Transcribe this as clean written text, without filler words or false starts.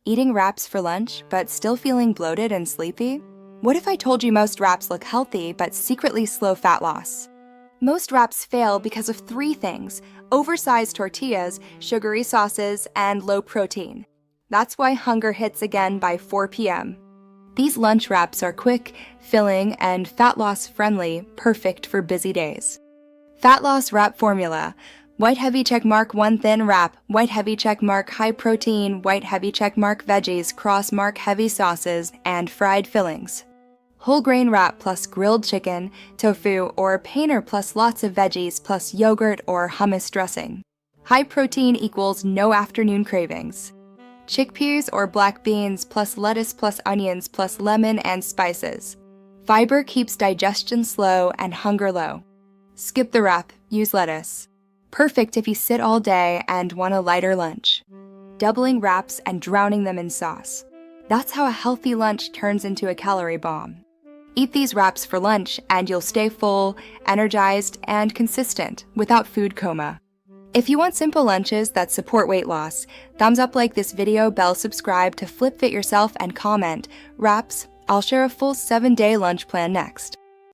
Eating wraps for lunch, but still feeling bloated and sleepy? What if I told you most wraps look healthy, but secretly slow fat loss? Most wraps fail because of three things: oversized tortillas, sugary sauces, and low protein. That's why hunger hits again by 4 p.m. These lunch wraps are quick, filling, and fat loss friendly, perfect for busy days. Fat loss wrap formula: white heavy checkmark 1 thin wrap, white heavy checkmark high protein, white heavy checkmark veggies, cross mark heavy sauces, and fried fillings. Whole grain wrap plus grilled chicken, tofu, or paneer plus lots of veggies plus yogurt or hummus dressing. High protein equals no afternoon cravings. Chickpeas or black beans plus lettuce plus onions plus lemon and spices. Fiber keeps digestion slow and hunger low. Skip the wrap, use lettuce. Perfect if you sit all day and want a lighter lunch. Doubling wraps and drowning them in sauce. That's how a healthy lunch turns into a calorie bomb. Eat these wraps for lunch and you'll stay full, energized, and consistent without food coma. If you want simple lunches that support weight loss, thumbs up like this video, bell subscribe to FlipFitYourself, and comment, wraps. I'll share a full 7-day lunch plan next.